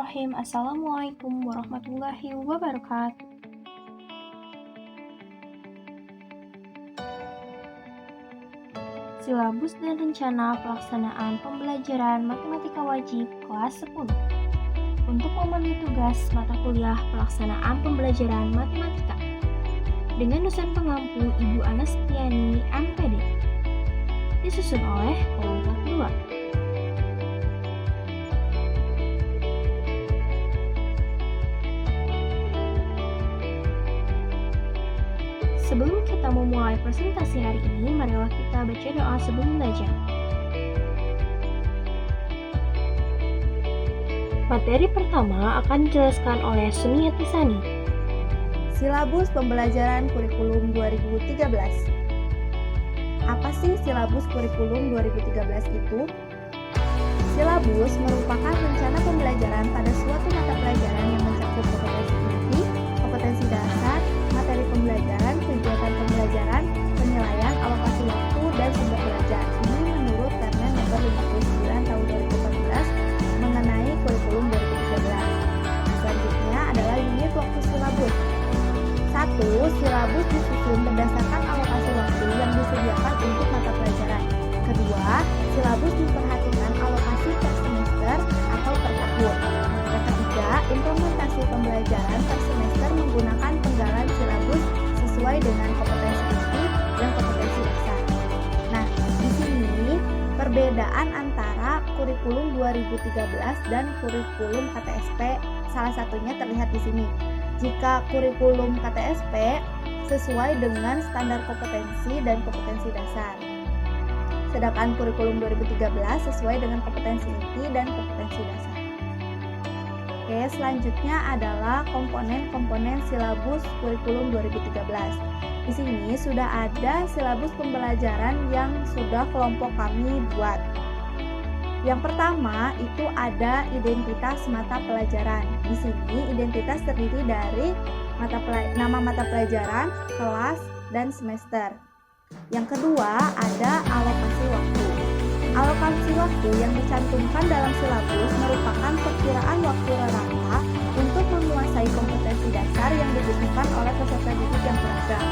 Bismillahirrahmanirrahim. Assalamualaikum warahmatullahi wabarakatuh. Silabus dan rencana pelaksanaan pembelajaran matematika wajib kelas 10. Untuk memenuhi tugas mata kuliah pelaksanaan pembelajaran matematika dengan dosen pengampu Ibu Anastiani, MPD, disusun oleh kelompok 2. Sebelum kita memulai presentasi hari ini, marilah kita baca doa sebelum belajar. Materi pertama akan dijelaskan oleh Sumiati Sani. Silabus pembelajaran kurikulum 2013. Apa sih silabus kurikulum 2013 itu? Silabus merupakan rencana pembelajaran pada suatu mata pelajaran yang mencakup kompetensi inti, kompetensi dasar, materi pembelajaran, kegiatan pembelajaran, penilaian, alokasi waktu, dan sumber belajar. Ini menurut Permen Nomor 59 Tahun 2014 mengenai kurikulum 2013. Selanjutnya adalah unit waktu silabus. 1. Silabus disusun berdasarkan alokasi waktu yang disediakan untuk mata pelajaran. Kedua, silabus diperhatikan alokasi per semester atau per tahun. Yang ketiga, implementasi pembelajaran per semester menggunakan penggalan silabus sesuai dengan kompetensi inti dan kompetensi dasar. Nah, di sini perbedaan antara kurikulum 2013 dan kurikulum KTSP salah satunya terlihat di sini. Jika kurikulum KTSP sesuai dengan standar kompetensi dan kompetensi dasar. Sedangkan kurikulum 2013 sesuai dengan kompetensi inti dan kompetensi dasar. Oke, selanjutnya adalah komponen-komponen silabus kurikulum 2013. Di sini sudah ada silabus pembelajaran yang sudah kelompok kami buat. Yang pertama itu ada identitas mata pelajaran. Di sini identitas terdiri dari nama mata pelajaran, kelas, dan semester. Yang kedua ada alokasi waktu. Alokasi waktu yang dicantumkan dalam silabus merupakan perkiraan waktu rata untuk menguasai kompetensi dasar yang dibutuhkan oleh peserta didik yang beragam.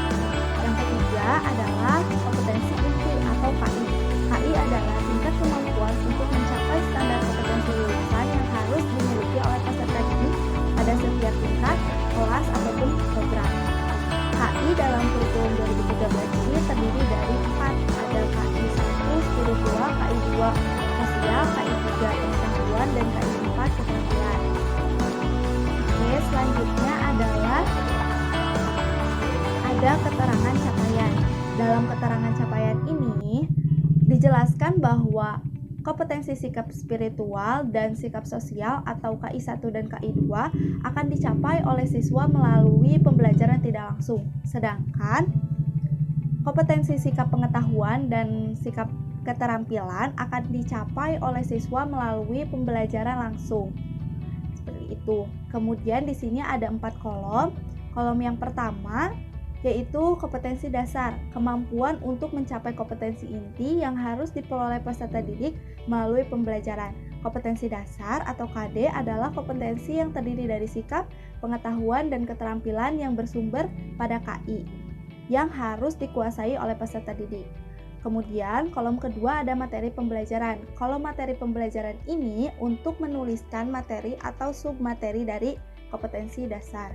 Yang ketiga adalah kompetensi inti atau KI. KI adalah tingkat kemampuan untuk mencapai standar kompetensi lulusan yang harus dimiliki oleh peserta didik pada setiap tingkat, kelas, ataupun program. KI dalam kurikulum 2013 ini terdiri dari 4, ada KI 1 spiritual, KI 2 sosial, KI 3 pengetahuan, dan KI 4 keterampilan. Oke, selanjutnya adalah ada keterangan capaian. Dalam keterangan capaian ini dijelaskan bahwa kompetensi sikap spiritual dan sikap sosial atau KI 1 dan KI 2 akan dicapai oleh siswa melalui pembelajaran tidak langsung. Sedangkan kompetensi sikap pengetahuan dan sikap keterampilan akan dicapai oleh siswa melalui pembelajaran langsung. Seperti itu. Kemudian di sini ada 4 kolom. Kolom yang pertama yaitu kompetensi dasar, kemampuan untuk mencapai kompetensi inti yang harus diperoleh peserta didik melalui pembelajaran. Kompetensi dasar atau KD adalah kompetensi yang terdiri dari sikap, pengetahuan, dan keterampilan yang bersumber pada KI yang harus dikuasai oleh peserta didik. Kemudian kolom kedua ada materi pembelajaran. Kolom materi pembelajaran ini untuk menuliskan materi atau submateri dari kompetensi dasar.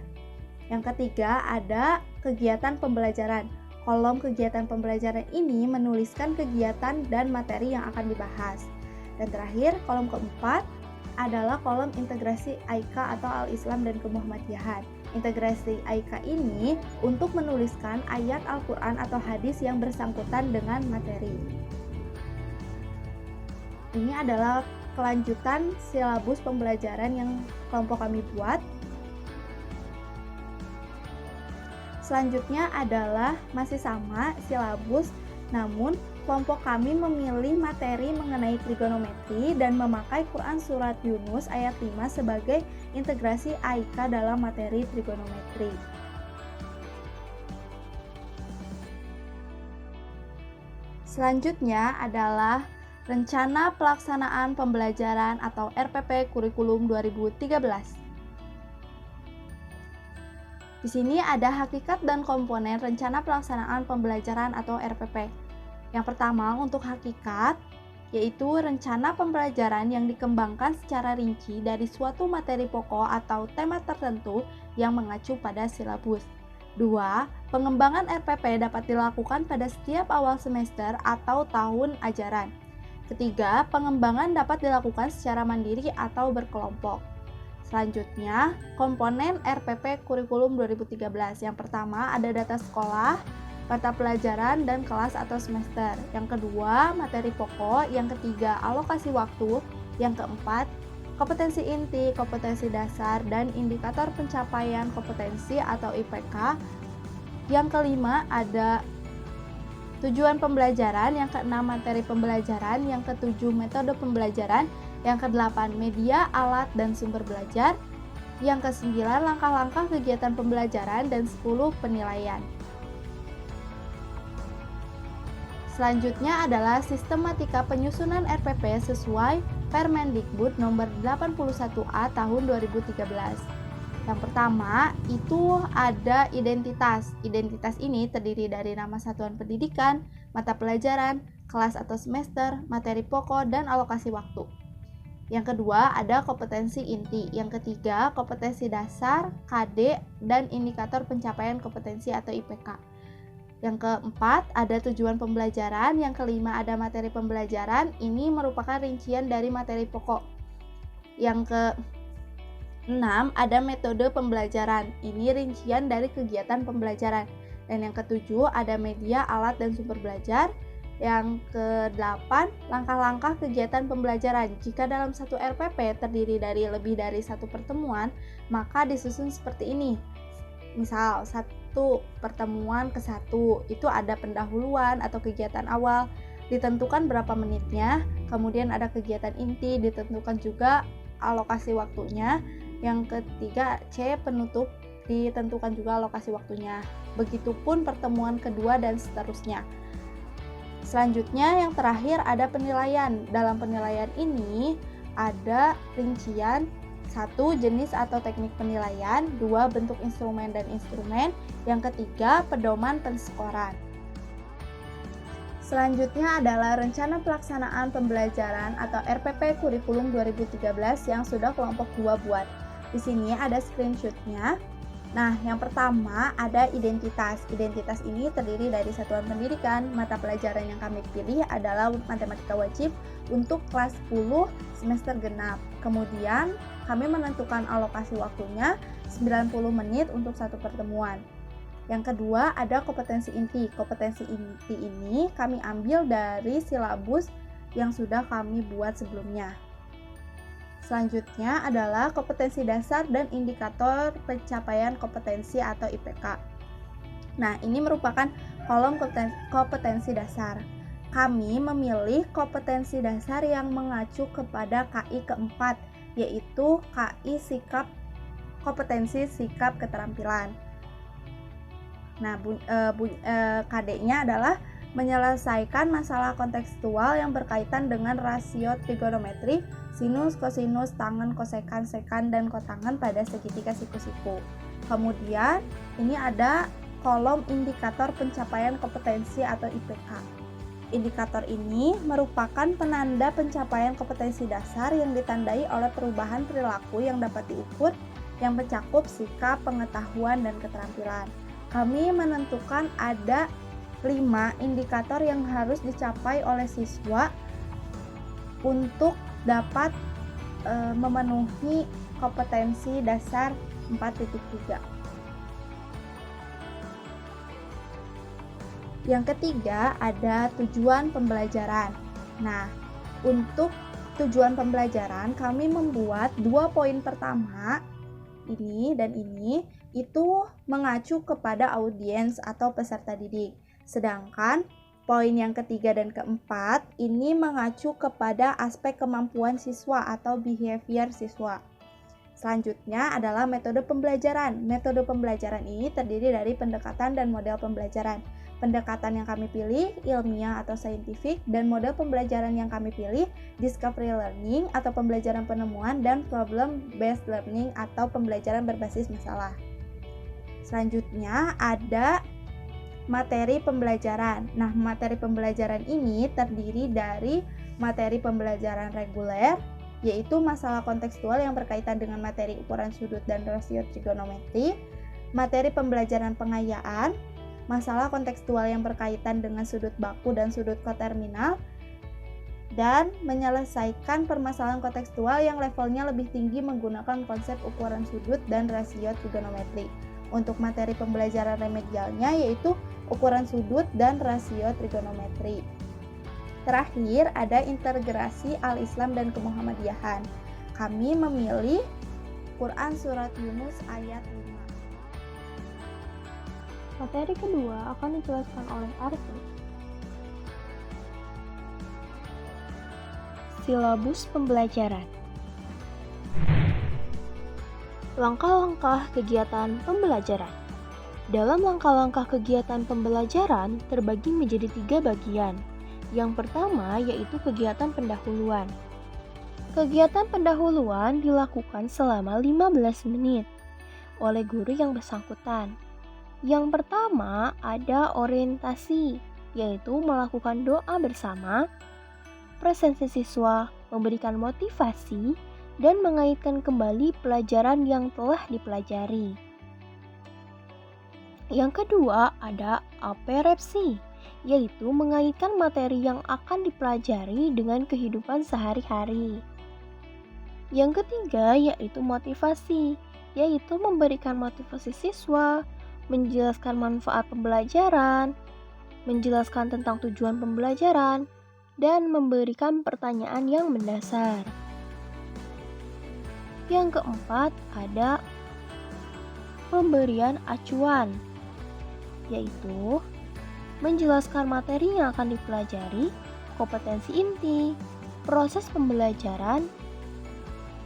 Yang ketiga ada kegiatan pembelajaran. Kolom kegiatan pembelajaran ini menuliskan kegiatan dan materi yang akan dibahas. Dan terakhir, kolom keempat adalah kolom integrasi AIKA atau Al-Islam dan Kemuhammadiyahan. Integrasi AIKA ini untuk menuliskan ayat Al-Quran atau hadis yang bersangkutan dengan materi. Ini adalah kelanjutan silabus pembelajaran yang kelompok kami buat. Selanjutnya adalah masih sama silabus, namun kelompok kami memilih materi mengenai trigonometri dan memakai Quran Surat Yunus ayat 5 sebagai integrasi AIKA dalam materi trigonometri. Selanjutnya adalah Rencana Pelaksanaan Pembelajaran atau RPP Kurikulum 2013. Di sini ada hakikat dan komponen Rencana Pelaksanaan Pembelajaran atau RPP. Yang pertama, untuk hakikat, yaitu rencana pembelajaran yang dikembangkan secara rinci dari suatu materi pokok atau tema tertentu yang mengacu pada silabus. 2. Pengembangan RPP dapat dilakukan pada setiap awal semester atau tahun ajaran. Ketiga, pengembangan dapat dilakukan secara mandiri atau berkelompok. Selanjutnya, komponen RPP Kurikulum 2013. Yang pertama, ada data sekolah, mata pelajaran, dan kelas atau semester. Yang kedua, materi pokok. Yang ketiga, alokasi waktu. Yang keempat, kompetensi inti, kompetensi dasar, dan indikator pencapaian kompetensi atau IPK. Yang kelima, ada tujuan pembelajaran. Yang keenam, materi pembelajaran. Yang ketujuh, metode pembelajaran. Yang kedelapan, media, alat, dan sumber belajar. Yang kesembilan, langkah-langkah kegiatan pembelajaran. Dan 10, penilaian. Selanjutnya adalah sistematika penyusunan RPP sesuai Permendikbud nomor 81A tahun 2013. Yang pertama, itu ada identitas. Identitas ini terdiri dari nama satuan pendidikan, mata pelajaran, kelas atau semester, materi pokok, dan alokasi waktu. Yang kedua, ada kompetensi inti. Yang ketiga, kompetensi dasar, KD, dan indikator pencapaian kompetensi atau IPK. Yang keempat, ada tujuan pembelajaran. Yang kelima, ada materi pembelajaran. Ini merupakan rincian dari materi pokok. Yang keenam, ada metode pembelajaran. Ini rincian dari kegiatan pembelajaran. Dan yang ketujuh, ada media, alat, dan sumber belajar. Yang kedelapan, langkah-langkah kegiatan pembelajaran. Jika dalam satu RPP terdiri dari lebih dari satu pertemuan, maka disusun seperti ini. Misal, satu pertemuan ke satu, itu ada pendahuluan atau kegiatan awal, ditentukan berapa menitnya, kemudian ada kegiatan inti, ditentukan juga alokasi waktunya. Yang ketiga, C, penutup, ditentukan juga alokasi waktunya. Begitupun pertemuan kedua dan seterusnya. Selanjutnya, yang terakhir ada penilaian. Dalam penilaian ini ada rincian: 1. Jenis atau teknik penilaian. 2. Bentuk instrumen dan instrumen. Yang ketiga, pedoman penskoran. Selanjutnya adalah rencana pelaksanaan pembelajaran atau RPP Kurikulum 2013 yang sudah kelompok 2 buat. Di sini ada screenshotnya. Nah, yang pertama ada identitas. Identitas ini terdiri dari satuan pendidikan. Mata pelajaran yang kami pilih adalah matematika wajib untuk kelas 10 semester genap. Kemudian kami menentukan alokasi waktunya 90 menit untuk satu pertemuan. Yang kedua ada kompetensi inti. Kompetensi inti ini kami ambil dari silabus yang sudah kami buat sebelumnya. Selanjutnya adalah kompetensi dasar dan indikator pencapaian kompetensi atau IPK. Nah, ini merupakan kolom kompetensi dasar. Kami memilih kompetensi dasar yang mengacu kepada KI keempat, yaitu KI sikap, kompetensi sikap keterampilan. Nah, KD-nya adalah menyelesaikan masalah kontekstual yang berkaitan dengan rasio trigonometri, sinus, kosinus, tangen, kosekan, sekan, dan kotangen pada segitiga siku-siku. Kemudian ini ada kolom indikator pencapaian kompetensi atau IPK. Indikator ini merupakan penanda pencapaian kompetensi dasar yang ditandai oleh perubahan perilaku yang dapat diukur yang mencakup sikap, pengetahuan, dan keterampilan. Kami menentukan ada 5 indikator yang harus dicapai oleh siswa untuk dapat memenuhi kompetensi dasar 4.3. Yang ketiga ada tujuan pembelajaran. Nah, untuk tujuan pembelajaran kami membuat 2 poin pertama ini dan ini itu mengacu kepada audiens atau peserta didik. Sedangkan poin yang ketiga dan keempat ini mengacu kepada aspek kemampuan siswa atau behavior siswa. Selanjutnya adalah metode pembelajaran. Metode pembelajaran ini terdiri dari pendekatan dan model pembelajaran. Pendekatan yang kami pilih ilmiah atau saintifik, dan model pembelajaran yang kami pilih discovery learning atau pembelajaran penemuan, dan problem based learning atau pembelajaran berbasis masalah. Selanjutnya ada materi pembelajaran. Nah, materi pembelajaran ini terdiri dari materi pembelajaran reguler, yaitu masalah kontekstual yang berkaitan dengan materi ukuran sudut dan rasio trigonometri, materi pembelajaran pengayaan, masalah kontekstual yang berkaitan dengan sudut baku dan sudut koterminal, dan menyelesaikan permasalahan kontekstual yang levelnya lebih tinggi menggunakan konsep ukuran sudut dan rasio trigonometri. Untuk materi pembelajaran remedialnya yaitu ukuran sudut dan rasio trigonometri. Terakhir ada integrasi al-Islam dan kemuhammadiyahan. Kami memilih Quran Surat Yunus ayat 5. Materi kedua akan dijelaskan oleh Arti. Silabus pembelajaran. Langkah-langkah kegiatan pembelajaran. Dalam langkah-langkah kegiatan pembelajaran terbagi menjadi 3 bagian. Yang pertama yaitu kegiatan pendahuluan. Kegiatan pendahuluan dilakukan selama 15 menit oleh guru yang bersangkutan. Yang pertama ada orientasi, yaitu melakukan doa bersama, presensi siswa, memberikan motivasi, dan mengaitkan kembali pelajaran yang telah dipelajari. Yang kedua ada aperepsi, yaitu mengaitkan materi yang akan dipelajari dengan kehidupan sehari-hari. Yang ketiga yaitu motivasi, yaitu memberikan motivasi siswa, menjelaskan manfaat pembelajaran, menjelaskan tentang tujuan pembelajaran, dan memberikan pertanyaan yang mendasar. Yang keempat ada pemberian acuan, yaitu menjelaskan materi yang akan dipelajari, kompetensi inti, proses pembelajaran,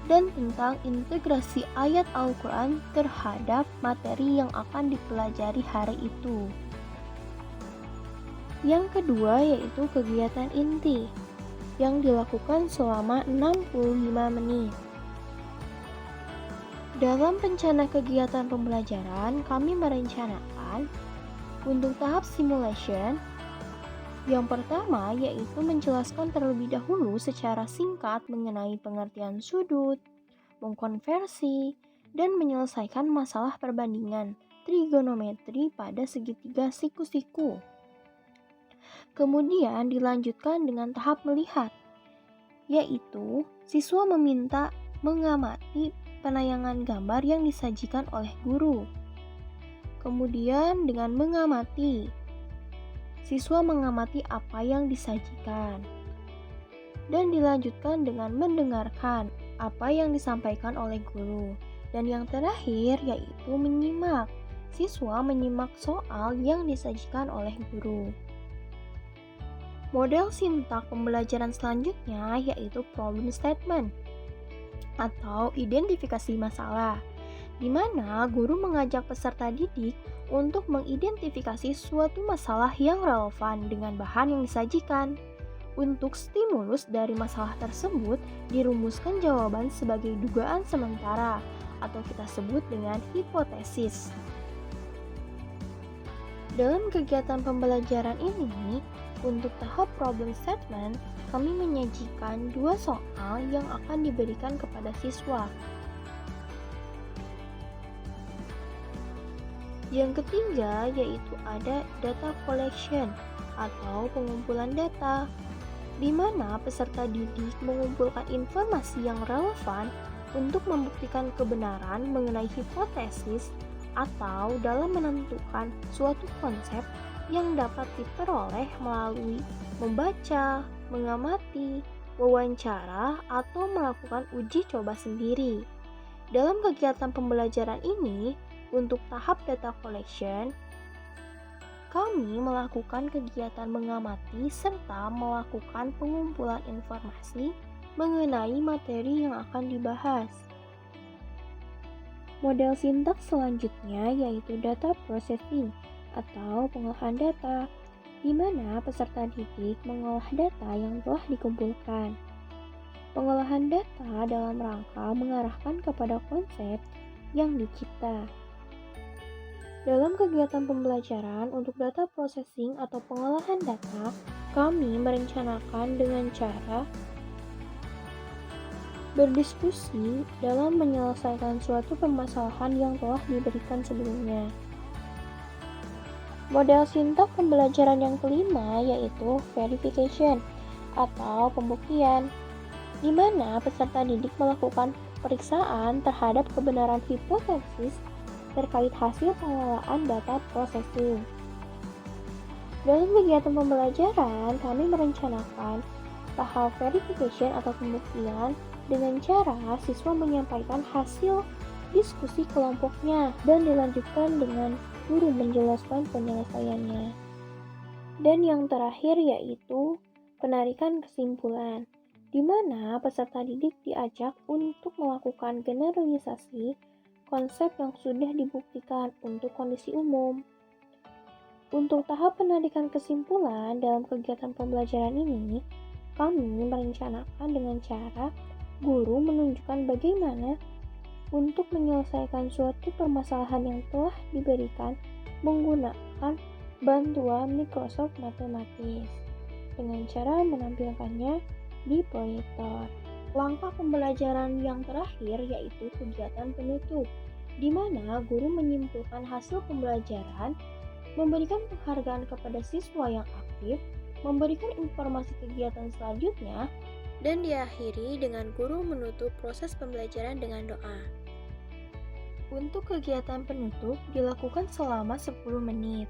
dan tentang integrasi ayat Al-Quran terhadap materi yang akan dipelajari hari itu. Yang kedua yaitu kegiatan inti yang dilakukan selama 65 menit. Dalam rencana kegiatan pembelajaran, kami merencanakan untuk tahap simulation. Yang pertama yaitu menjelaskan terlebih dahulu secara singkat mengenai pengertian sudut, mengkonversi, dan menyelesaikan masalah perbandingan trigonometri pada segitiga siku-siku. Kemudian dilanjutkan dengan tahap melihat, yaitu siswa meminta mengamati penayangan gambar yang disajikan oleh guru. Kemudian dengan mengamati, siswa mengamati apa yang disajikan, dan dilanjutkan dengan mendengarkan apa yang disampaikan oleh guru. Dan yang terakhir yaitu menyimak. Siswa menyimak soal yang disajikan oleh guru. Model sintak pembelajaran selanjutnya yaitu problem statement atau identifikasi masalah, di mana guru mengajak peserta didik untuk mengidentifikasi suatu masalah yang relevan dengan bahan yang disajikan. Untuk stimulus dari masalah tersebut, dirumuskan jawaban sebagai dugaan sementara atau kita sebut dengan hipotesis. Dalam kegiatan pembelajaran ini, untuk tahap problem statement, kami menyajikan 2 soal yang akan diberikan kepada siswa. Yang ketiga yaitu ada data collection atau pengumpulan data, di mana peserta didik mengumpulkan informasi yang relevan untuk membuktikan kebenaran mengenai hipotesis atau dalam menentukan suatu konsep yang dapat diperoleh melalui membaca, mengamati, wawancara, atau melakukan uji coba sendiri. Dalam kegiatan pembelajaran ini, untuk tahap data collection, kami melakukan kegiatan mengamati serta melakukan pengumpulan informasi mengenai materi yang akan dibahas. Model sintaks selanjutnya yaitu data processing atau pengolahan data, di mana peserta didik mengolah data yang telah dikumpulkan. Pengolahan data dalam rangka mengarahkan kepada konsep yang dicipta. Dalam kegiatan pembelajaran untuk data processing atau pengolahan data, kami merencanakan dengan cara berdiskusi dalam menyelesaikan suatu permasalahan yang telah diberikan sebelumnya. Model sintak pembelajaran yang kelima yaitu verification atau pembuktian, di mana peserta didik melakukan periksaan terhadap kebenaran hipotesis terkait hasil pengelolaan data processing. Dalam kegiatan pembelajaran, kami merencanakan tahap verification atau pembuktian dengan cara siswa menyampaikan hasil diskusi kelompoknya dan dilanjutkan dengan guru menjelaskan penyelesaiannya. Dan yang terakhir yaitu penarikan kesimpulan, di mana peserta didik diajak untuk melakukan generalisasi konsep yang sudah dibuktikan untuk kondisi umum. Untuk tahap penarikan kesimpulan dalam kegiatan pembelajaran ini, kami merencanakan dengan cara guru menunjukkan bagaimana untuk menyelesaikan suatu permasalahan yang telah diberikan menggunakan bantuan Microsoft Matematis dengan cara menampilkannya di proyektor. Langkah pembelajaran yang terakhir yaitu kegiatan penutup, di mana guru menyimpulkan hasil pembelajaran, memberikan penghargaan kepada siswa yang aktif, memberikan informasi kegiatan selanjutnya, dan diakhiri dengan guru menutup proses pembelajaran dengan doa. Untuk kegiatan penutup dilakukan selama 10 menit.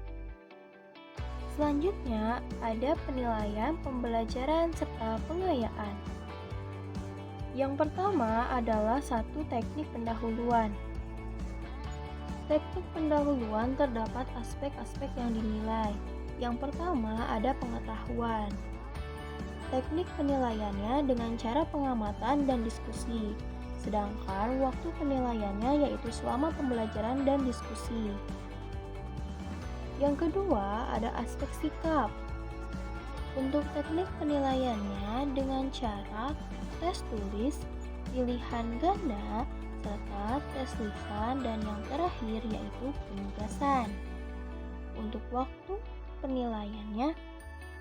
Selanjutnya ada penilaian pembelajaran serta pengayaan. Yang pertama adalah satu teknik pendahuluan. Teknik pendahuluan terdapat aspek-aspek yang dinilai. Yang pertama ada pengetahuan. Teknik penilaiannya dengan cara pengamatan dan diskusi. Sedangkan waktu penilaiannya yaitu selama pembelajaran dan diskusi. Yang kedua ada aspek sikap. Untuk teknik penilaiannya dengan cara tes tulis, pilihan ganda, serta tes lisan, dan yang terakhir yaitu penugasan. Untuk waktu penilaiannya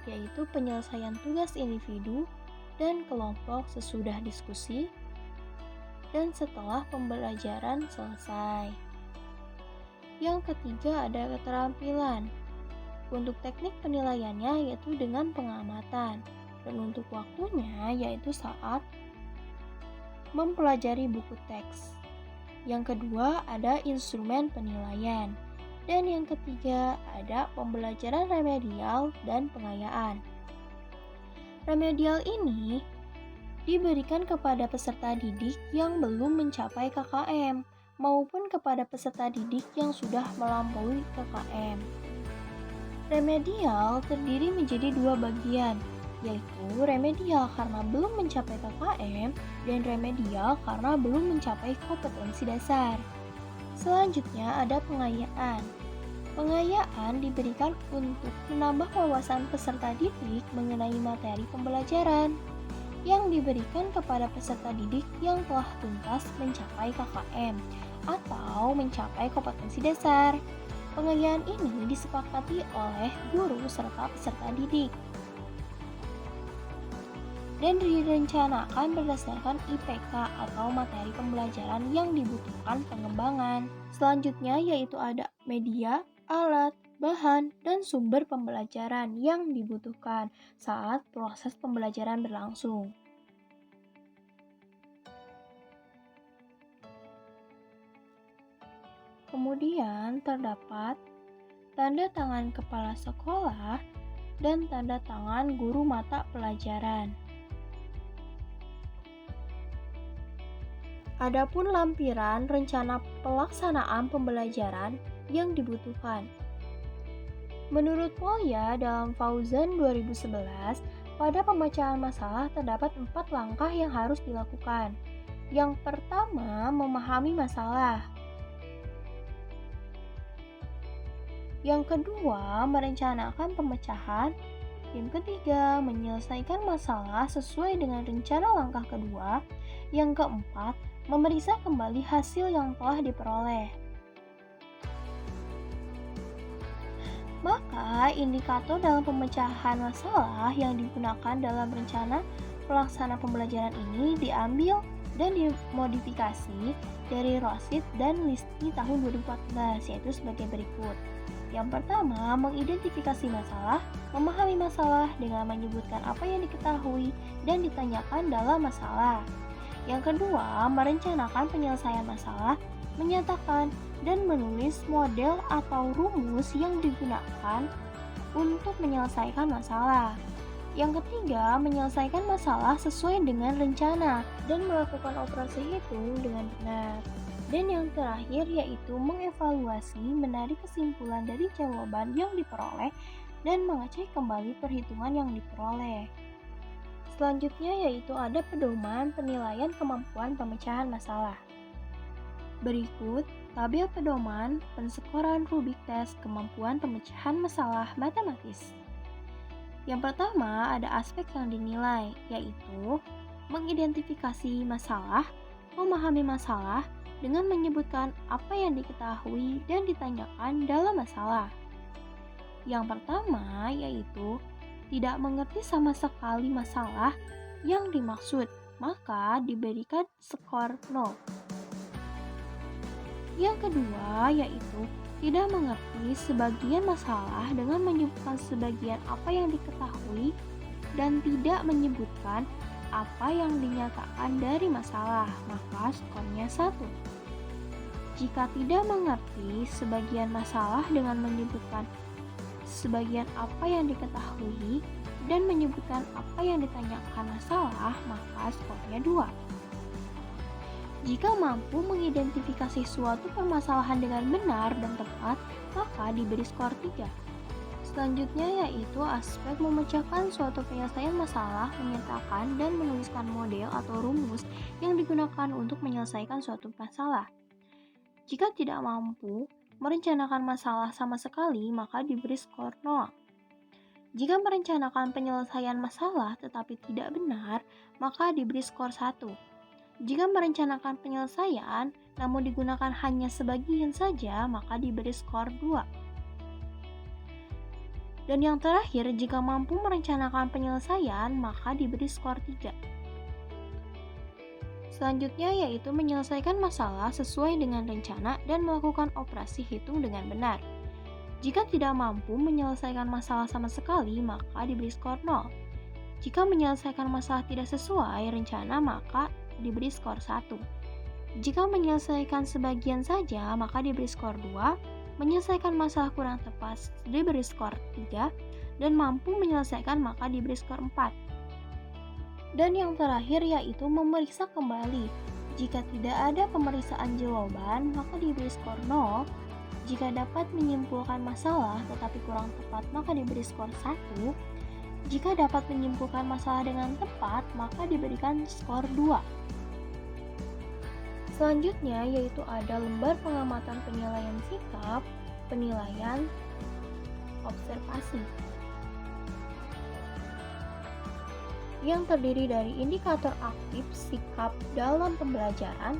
yaitu penyelesaian tugas individu dan kelompok sesudah diskusi dan setelah pembelajaran selesai. Yang ketiga ada keterampilan. Untuk teknik penilaiannya yaitu dengan pengamatan, dan untuk waktunya yaitu saat mempelajari buku teks. Yang kedua ada instrumen penilaian, dan yang ketiga ada pembelajaran remedial dan pengayaan. Remedial ini diberikan kepada peserta didik yang belum mencapai KKM maupun kepada peserta didik yang sudah melampaui KKM. Remedial terdiri menjadi dua bagian, yaitu remedial karena belum mencapai KKM dan remedial karena belum mencapai kompetensi dasar. Selanjutnya ada pengayaan. Pengayaan diberikan untuk menambah wawasan peserta didik mengenai materi pembelajaran yang diberikan kepada peserta didik yang telah tuntas mencapai KKM atau mencapai kompetensi dasar. Pengayaan ini disepakati oleh guru serta peserta didik dan direncanakan berdasarkan IPK atau materi pembelajaran yang dibutuhkan pengembangan. Selanjutnya yaitu ada media, alat, bahan, dan sumber pembelajaran yang dibutuhkan saat proses pembelajaran berlangsung. Kemudian terdapat tanda tangan kepala sekolah dan tanda tangan guru mata pelajaran. Adapun lampiran rencana pelaksanaan pembelajaran yang dibutuhkan. Menurut Polya dalam Fauzan 2011, pada pemecahan masalah terdapat 4 langkah yang harus dilakukan. Yang pertama, memahami masalah. Yang kedua, merencanakan pemecahan. Yang ketiga, menyelesaikan masalah sesuai dengan rencana langkah kedua. Yang keempat, memeriksa kembali hasil yang telah diperoleh. Maka, indikator dalam pemecahan masalah yang digunakan dalam rencana pelaksana pembelajaran ini diambil dan dimodifikasi dari Rosit dan Listi tahun 2014, yaitu sebagai berikut. Yang pertama, mengidentifikasi masalah, memahami masalah dengan menyebutkan apa yang diketahui dan ditanyakan dalam masalah. Yang kedua, merencanakan penyelesaian masalah, menyatakan dan menulis model atau rumus yang digunakan untuk menyelesaikan masalah. Yang ketiga, menyelesaikan masalah sesuai dengan rencana dan melakukan operasi hitung dengan benar. Dan yang terakhir yaitu mengevaluasi, menarik kesimpulan dari jawaban yang diperoleh dan mengecek kembali perhitungan yang diperoleh. Selanjutnya yaitu ada pedoman penilaian kemampuan pemecahan masalah. Berikut tabel pedoman penskoran Rubik tes kemampuan pemecahan masalah matematis. Yang pertama ada aspek yang dinilai, yaitu mengidentifikasi masalah, memahami masalah dengan menyebutkan apa yang diketahui dan ditanyakan dalam masalah. Yang pertama yaitu tidak mengerti sama sekali masalah yang dimaksud, maka diberikan skor 0. Yang kedua yaitu tidak mengerti sebagian masalah dengan menyebutkan sebagian apa yang diketahui dan tidak menyebutkan apa yang dinyatakan dari masalah, maka skornya 1. Jika tidak mengerti sebagian masalah dengan menyebutkan sebagian apa yang diketahui dan menyebutkan apa yang ditanyakan masalah, maka skornya 2. Jika mampu mengidentifikasi suatu permasalahan dengan benar dan tepat, maka diberi skor 3. Selanjutnya yaitu aspek memecahkan suatu penyelesaian masalah, menyatakan dan menuliskan model atau rumus yang digunakan untuk menyelesaikan suatu masalah. Jika tidak mampu merencanakan masalah sama sekali, maka diberi skor 0. Jika merencanakan penyelesaian masalah tetapi tidak benar, maka diberi skor 1. Jika merencanakan penyelesaian namun digunakan hanya sebagian saja, maka diberi skor 2. Dan yang terakhir, jika mampu merencanakan penyelesaian, maka diberi skor 3. Selanjutnya yaitu menyelesaikan masalah sesuai dengan rencana dan melakukan operasi hitung dengan benar. Jika tidak mampu menyelesaikan masalah sama sekali, maka diberi skor 0. Jika menyelesaikan masalah tidak sesuai rencana, maka diberi skor 1. Jika menyelesaikan sebagian saja, maka diberi skor 2. Menyelesaikan masalah kurang tepat diberi skor 3. Dan mampu menyelesaikan maka diberi skor 4. Dan yang terakhir yaitu memeriksa kembali. Jika tidak ada pemeriksaan jawaban, maka diberi skor 0. Jika dapat menyimpulkan masalah tetapi kurang tepat, maka diberi skor 1. Jika dapat menyimpulkan masalah dengan tepat, maka diberikan skor 2. Selanjutnya yaitu ada lembar pengamatan penilaian sikap, penilaian observasi, yang terdiri dari indikator aktif sikap dalam pembelajaran,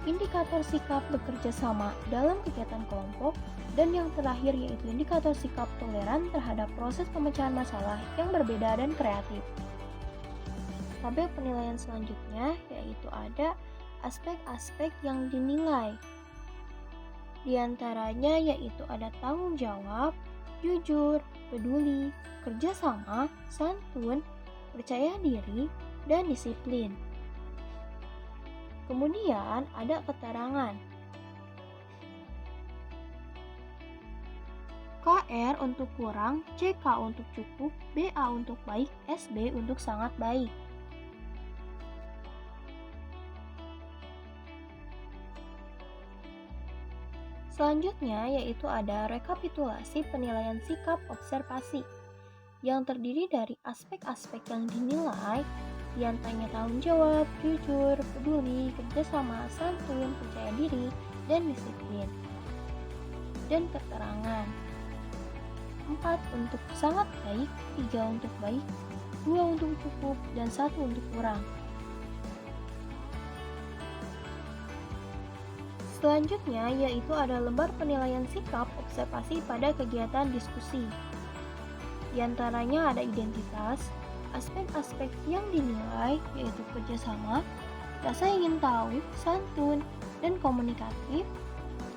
indikator sikap bekerja sama dalam kegiatan kelompok, dan yang terakhir yaitu indikator sikap toleran terhadap proses pemecahan masalah yang berbeda dan kreatif. Tabel penilaian selanjutnya yaitu ada aspek-aspek yang dinilai. Di antaranya yaitu ada tanggung jawab, jujur, peduli, kerjasama, santun, percaya diri, dan disiplin. Kemudian ada keterangan. KR untuk kurang, CK untuk cukup, BA untuk baik, SB untuk sangat baik. Selanjutnya yaitu ada rekapitulasi penilaian sikap observasi, yang terdiri dari aspek-aspek yang dinilai, diantaranya tanggung jawab, jujur, peduli, kerjasama, santun, percaya diri, dan disiplin. Dan keterangan. 4 untuk sangat baik, 3 untuk baik, 2 untuk cukup, dan 1 untuk kurang. Selanjutnya yaitu ada lembar penilaian sikap observasi pada kegiatan diskusi. Di antaranya ada identitas, aspek-aspek yang dinilai yaitu kerjasama, rasa ingin tahu, santun, dan komunikatif,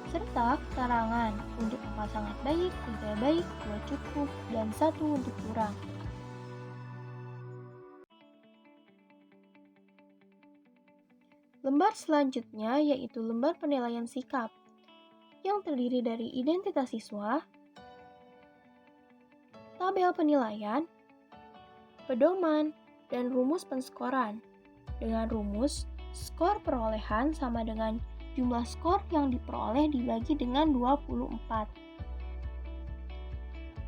serta keterangan untuk angka sangat baik, 3 baik, 2 cukup, dan 1 untuk kurang. Lembar selanjutnya yaitu lembar penilaian sikap, yang terdiri dari identitas siswa, tabel penilaian, pedoman, dan rumus penskoran. Dengan rumus, skor perolehan sama dengan jumlah skor yang diperoleh dibagi dengan 24.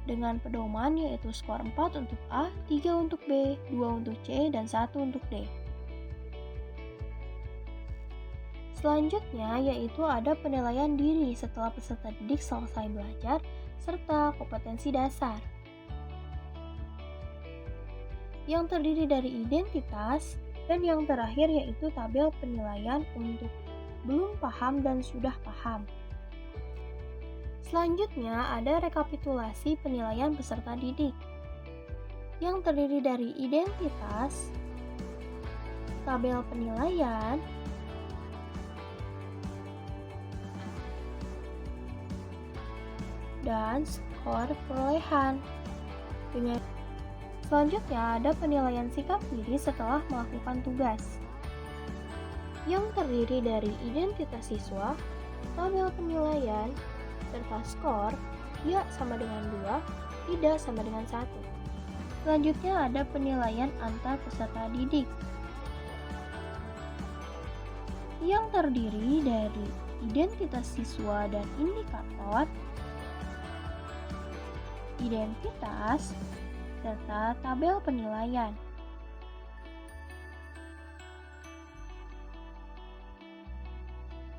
Dengan pedoman yaitu skor 4 untuk A, 3 untuk B, 2 untuk C, dan 1 untuk D. Selanjutnya yaitu ada penilaian diri setelah peserta didik selesai belajar serta kompetensi dasar, yang terdiri dari identitas, dan yang terakhir yaitu tabel penilaian untuk belum paham dan sudah paham. Selanjutnya ada rekapitulasi penilaian peserta didik, yang terdiri dari identitas, tabel penilaian, dan skor perolehan. Selanjutnya ada penilaian sikap diri setelah melakukan tugas, yang terdiri dari identitas siswa, tabel penilaian, serta skor, ya sama dengan 2, tidak sama dengan 1. Selanjutnya ada penilaian antar peserta didik, yang terdiri dari identitas siswa dan indikator, identitas, serta tabel penilaian.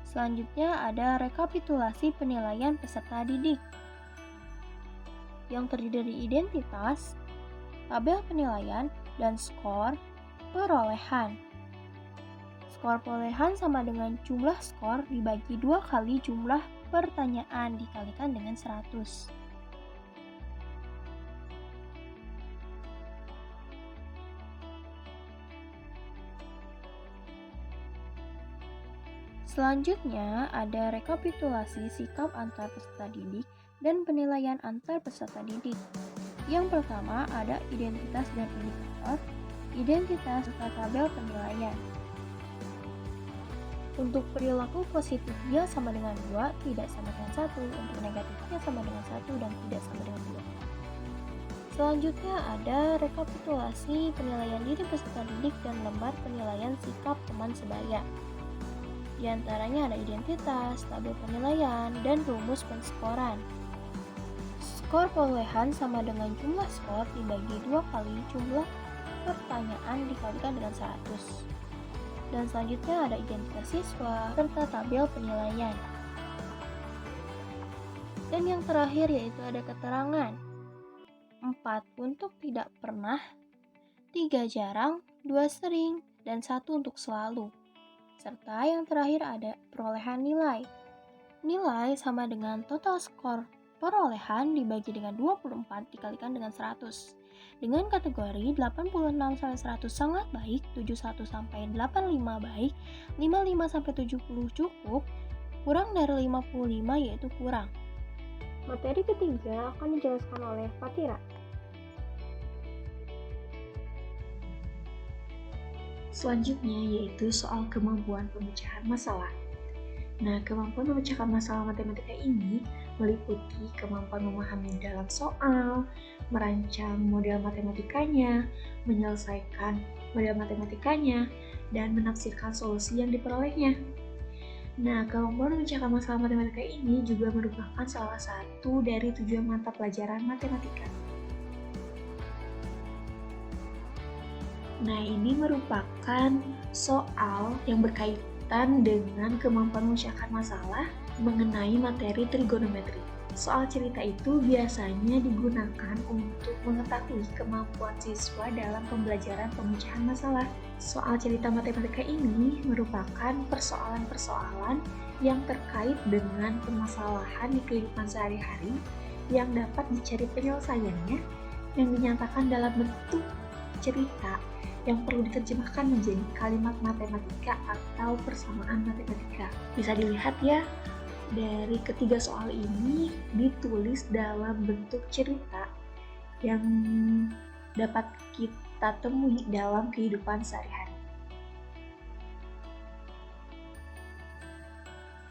Selanjutnya ada rekapitulasi penilaian peserta didik, yang terdiri dari identitas, tabel penilaian, dan skor perolehan. Skor perolehan sama dengan jumlah skor dibagi 2 kali jumlah pertanyaan dikalikan dengan 100. Selanjutnya ada rekapitulasi sikap antar peserta didik dan penilaian antar peserta didik. Yang pertama ada identitas dan indikator, identitas serta tabel penilaian. Untuk perilaku positif dia sama dengan 2, tidak sama dengan 1. Untuk negatifnya sama dengan 1 dan tidak sama dengan 2. Selanjutnya ada rekapitulasi penilaian diri peserta didik dan lembar penilaian sikap teman sebaya. Di antaranya ada identitas, tabel penilaian, dan rumus penskoran. Skor perolehan sama dengan jumlah skor dibagi 2 kali jumlah pertanyaan dikalikan dengan 100. Dan selanjutnya ada identitas siswa serta tabel penilaian. Dan yang terakhir yaitu ada keterangan. 4 untuk tidak pernah, 3 jarang, 2 sering, dan 1 untuk selalu. Serta yang terakhir ada perolehan nilai. Nilai sama dengan total skor perolehan dibagi dengan 24 dikalikan dengan 100. Dengan kategori 86-100 sangat baik, 71-85 baik, 55-70 cukup, kurang dari 55 yaitu kurang. Materi ketiga akan dijelaskan oleh Fatira. Selanjutnya yaitu soal kemampuan pemecahan masalah. Nah, kemampuan memecahkan masalah matematika ini meliputi kemampuan memahami dalam soal, merancang model matematikanya, menyelesaikan model matematikanya, dan menafsirkan solusi yang diperolehnya. Nah, kemampuan memecahkan masalah matematika ini juga merupakan salah satu dari tujuan mata pelajaran matematika. Nah, ini merupakan soal yang berkaitan dengan kemampuan memecahkan masalah mengenai materi trigonometri. Soal cerita itu biasanya digunakan untuk mengetahui kemampuan siswa dalam pembelajaran pemecahan masalah. Soal cerita matematika ini merupakan persoalan-persoalan yang terkait dengan permasalahan di kehidupan sehari-hari yang dapat dicari penyelesaiannya yang dinyatakan dalam bentuk cerita yang perlu diterjemahkan menjadi kalimat matematika atau persamaan matematika. Bisa dilihat ya, dari ketiga soal ini ditulis dalam bentuk cerita yang dapat kita temui dalam kehidupan sehari-hari.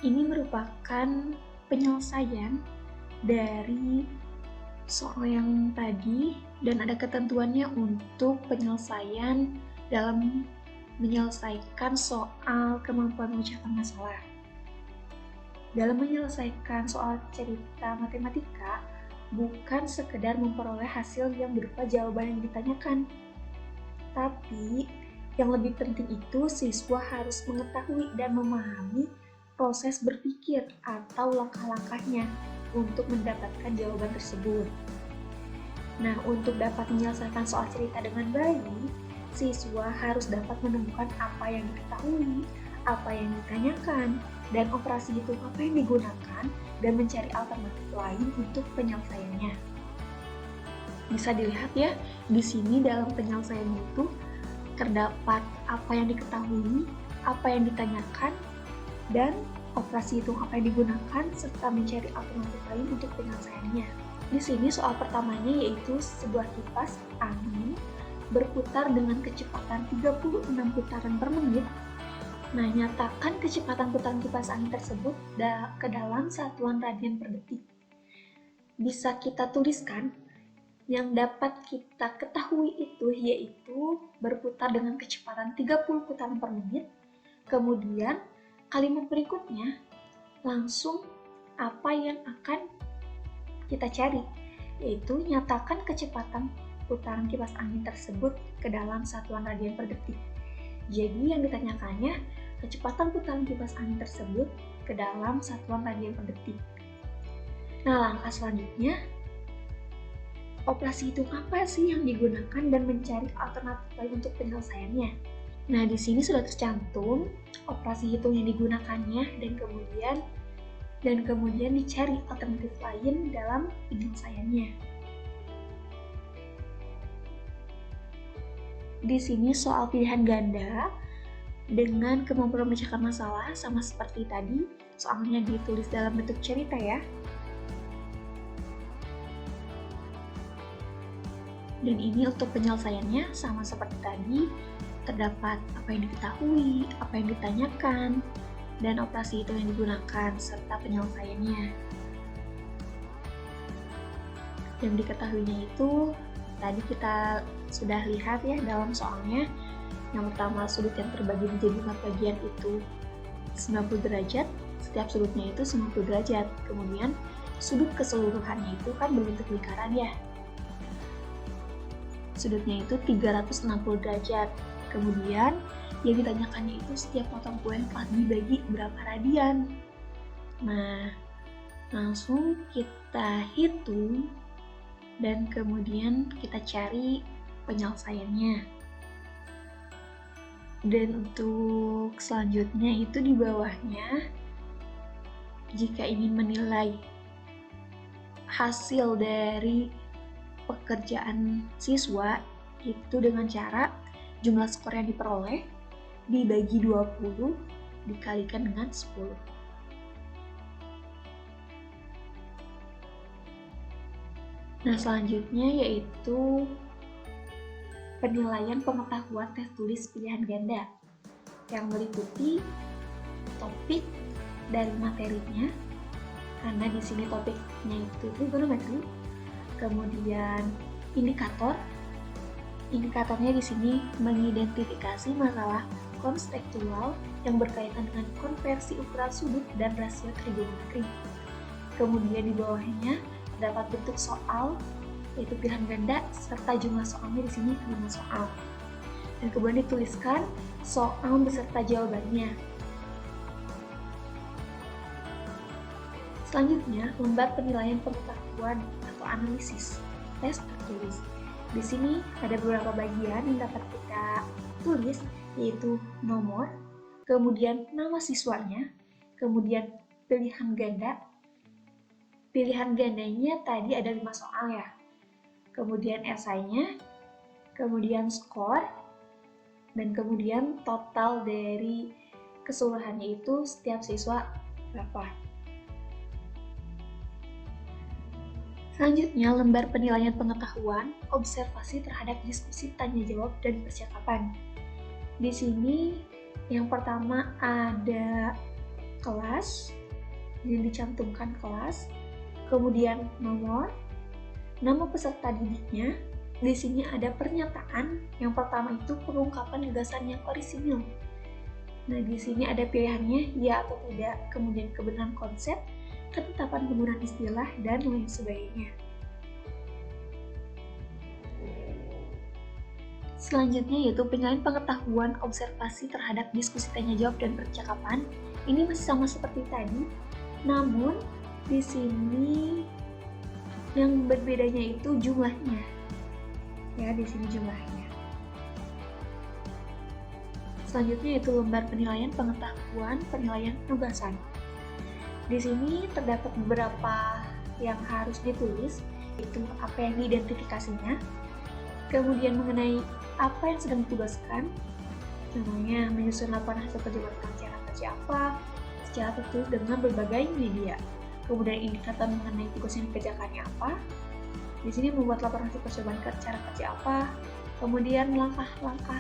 Ini merupakan penyelesaian dari soal yang tadi dan ada ketentuannya untuk penyelesaian dalam menyelesaikan soal kemampuan memecahkan masalah. Dalam menyelesaikan soal cerita matematika, bukan sekedar memperoleh hasil yang berupa jawaban yang ditanyakan. Tapi, yang lebih penting itu siswa harus mengetahui dan memahami proses berpikir atau langkah-langkahnya untuk mendapatkan jawaban tersebut. Nah, untuk dapat menyelesaikan soal cerita dengan baik, siswa harus dapat menemukan apa yang diketahui, apa yang ditanyakan, dan operasi hitung apa yang digunakan, dan mencari alternatif lain untuk penyelesaiannya. Bisa dilihat ya, di sini dalam penyelesaian itu terdapat apa yang diketahui, apa yang ditanyakan, dan operasi hitung apa yang digunakan, serta mencari alternatif lain untuk penyelesaiannya. Di sini soal pertamanya yaitu sebuah kipas angin berputar dengan kecepatan 36 putaran per menit. Nah, nyatakan kecepatan putaran kipas angin tersebut ke dalam satuan radian per detik. Bisa kita tuliskan, yang dapat kita ketahui itu yaitu berputar dengan kecepatan 30 putaran per menit. Kemudian, kalimat berikutnya langsung apa yang akan kita cari, yaitu nyatakan kecepatan putaran kipas angin tersebut ke dalam satuan radian per detik. Jadi yang ditanyakannya kecepatan putaran kipas angin tersebut ke dalam satuan radian per detik. Nah, langkah selanjutnya, operasi hitung apa sih yang digunakan dan mencari alternatif lain untuk penyelesaiannya. Nah, di sini sudah tercantum operasi hitung yang digunakannya dan kemudian dicari alternatif lain dalam penyelesaiannya. Di sini soal pilihan ganda dengan kemampuan memecahkan masalah sama seperti tadi, soalnya ditulis dalam bentuk cerita ya. Dan ini untuk penyelesaiannya sama seperti tadi, terdapat apa yang diketahui, apa yang ditanyakan, dan operasi itu yang digunakan, serta penyelesaiannya. Yang diketahuinya itu tadi kita sudah lihat ya dalam soalnya. Yang pertama, sudut yang terbagi menjadi 4 bagian itu 90 derajat, setiap sudutnya itu 90 derajat. Kemudian sudut keseluruhannya itu kan berbentuk lingkaran ya. Sudutnya itu 360 derajat. Kemudian yang ditanyakannya itu setiap potong kue 4 dibagi berapa radian. Nah, langsung kita hitung dan kemudian kita cari penyelesaiannya. Dan untuk selanjutnya itu di bawahnya, jika ingin menilai hasil dari pekerjaan siswa itu dengan cara jumlah skor yang diperoleh dibagi 20 dikalikan dengan 10. Nah, selanjutnya yaitu penilaian pengetahuan tes tulis pilihan ganda yang meliputi topik dari materinya, karena di sini topiknya itu trigonometri. Kemudian indikatornya di sini mengidentifikasi masalah konstekstual yang berkaitan dengan konversi ukuran sudut dan rasio trigonometri. Kemudian di bawahnya terdapat bentuk soal yaitu pilihan ganda serta jumlah soalnya di sini 5 soal. Dan kemudian dituliskan soal beserta jawabannya. Selanjutnya, lembar penilaian pengetahuan atau analisis, tes tertulis. Di sini ada beberapa bagian yang dapat kita tulis, yaitu nomor, kemudian nama siswanya, kemudian pilihan ganda. Pilihan gandanya tadi ada 5 soal ya. Kemudian esainya, kemudian skor, dan kemudian total dari keseluruhannya itu setiap siswa berapa. Selanjutnya, lembar penilaian pengetahuan, observasi terhadap diskusi tanya jawab dan percakapan. Di sini yang pertama ada kelas, yang dicantumkan kelas, kemudian nomor, nama peserta didiknya. Di sini ada pernyataan, yang pertama itu pengungkapan gagasan yang orisinil. Nah, di sini ada pilihannya ya atau tidak, kemudian kebenaran konsep, ketetapan penggunaan istilah, dan lain sebagainya. Selanjutnya yaitu penilaian pengetahuan observasi terhadap diskusi tanya jawab dan percakapan. Ini masih sama seperti tadi, namun di sini yang berbedanya itu jumlahnya. Ya, di sini jumlahnya. Selanjutnya yaitu lembar penilaian pengetahuan, penilaian penugasan. Di sini terdapat beberapa yang harus ditulis, itu apa yang diidentifikasinya, kemudian mengenai apa yang sedang ditugaskan, contohnya menyusun laporan hasil kerja tentang cara kerja apa, secara tertulis dengan berbagai media, kemudian indikator mengenai tugas yang dikerjakannya apa, di sini membuat laporan hasil percobaan cara kerja apa, kemudian langkah-langkah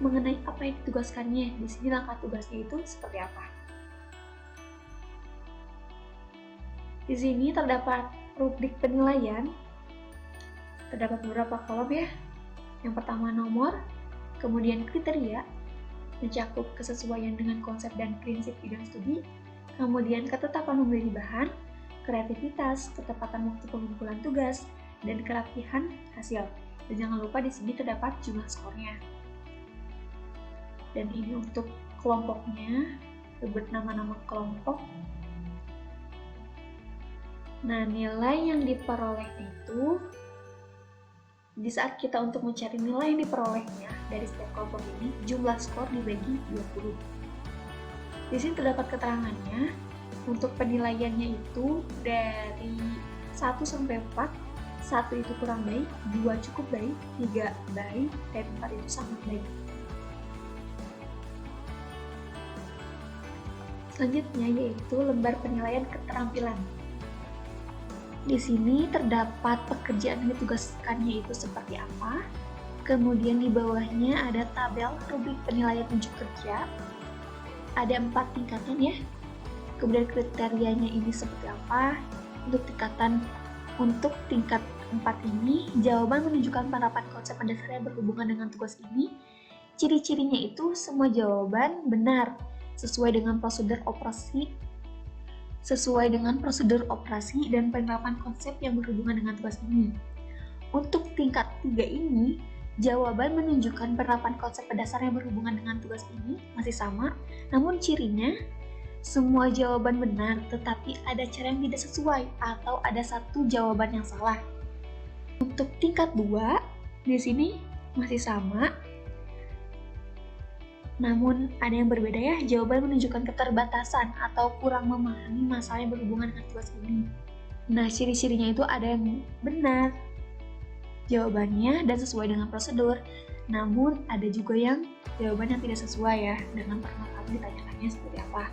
mengenai apa yang ditugaskannya, di sini langkah tugasnya itu seperti apa. Di sini terdapat rubrik penilaian, terdapat beberapa kolom ya. Yang pertama nomor, kemudian kriteria, mencakup kesesuaian dengan konsep dan prinsip bidang studi, kemudian ketetapan memilih bahan, kreativitas, ketepatan waktu pengumpulan tugas, dan kerapihan hasil. Dan jangan lupa di sini terdapat jumlah skornya. Dan ini untuk kelompoknya, sebut nama-nama kelompok. Nah, nilai yang diperoleh itu di saat kita untuk mencari nilai yang diperolehnya dari setiap kelompok ini, jumlah skor dibagi 20. Di sini terdapat keterangannya untuk penilaiannya itu dari 1 sampai 4. 1 itu kurang baik, 2 cukup baik, 3 baik, dan 4 itu sangat baik. Selanjutnya yaitu lembar penilaian keterampilan. Di sini terdapat pekerjaan yang ditugaskannya itu seperti apa. Kemudian di bawahnya ada tabel rubrik penilaian unjuk kerja. Ada 4 tingkatan ya. Kemudian kriterianya ini seperti apa. Untuk tingkat 4 ini, jawaban menunjukkan penerapan konsep mendasar yang berhubungan dengan tugas ini. Ciri-cirinya itu semua jawaban benar sesuai dengan prosedur operasi dan penerapan konsep yang berhubungan dengan tugas ini. Untuk tingkat 3 ini, jawaban menunjukkan penerapan konsep dasar yang berhubungan dengan tugas ini masih sama, namun cirinya semua jawaban benar, tetapi ada cara yang tidak sesuai atau ada satu jawaban yang salah. Untuk tingkat 2, di sini masih sama, namun ada yang berbeda ya, jawaban menunjukkan keterbatasan atau kurang memahami masalah yang berhubungan dengan tugas ini. Nah, ciri-cirinya itu ada yang benar jawabannya dan sesuai dengan prosedur, namun ada juga yang jawaban yang tidak sesuai ya, dengan permasalahan ditanyakannya seperti apa.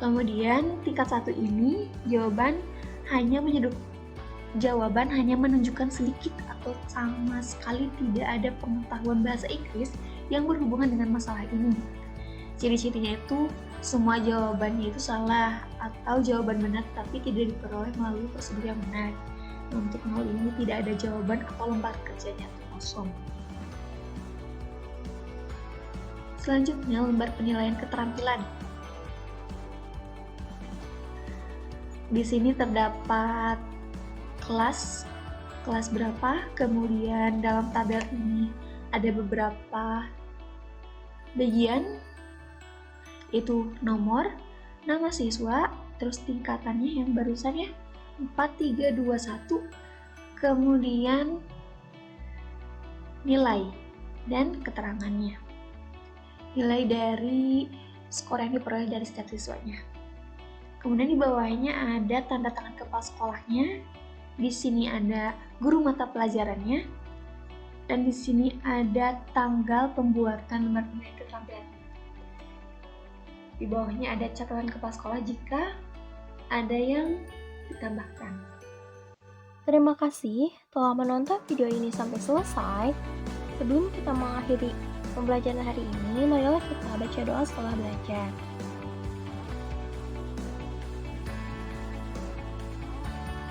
Kemudian tingkat 1 ini, jawaban hanya menunjukkan sedikit atau sama sekali tidak ada pengetahuan bahasa Inggris yang berhubungan dengan masalah ini. Ciri-cirinya itu semua jawabannya itu salah atau jawaban benar tapi tidak diperoleh melalui prosedur yang benar. Untuk 0 ini tidak ada jawaban atau lembar kerjanya kosong. Selanjutnya lembar penilaian keterampilan. Di sini terdapat kelas berapa, kemudian dalam tabel ini ada beberapa bagian, yaitu nomor, nama siswa, terus tingkatannya yang barusan ya 4, 3, 2, 1, kemudian nilai dan keterangannya. Nilai dari skor yang diperoleh dari setiap siswanya. Kemudian di bawahnya ada tanda tangan kepala sekolahnya. Di sini ada guru mata pelajarannya. Dan di sini ada tanggal pembuatan lembar penilaian keterampilan. Di bawahnya ada catatan kepala sekolah jika ada yang ditambahkan. Terima kasih telah menonton video ini sampai selesai. Sebelum kita mengakhiri pembelajaran hari ini, marilah kita baca doa setelah belajar.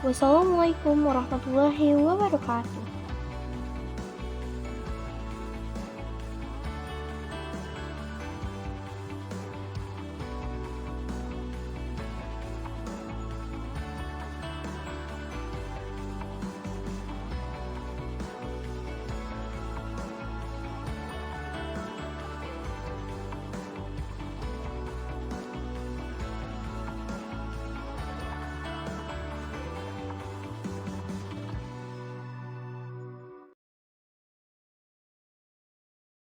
Wassalamualaikum warahmatullahi wabarakatuh.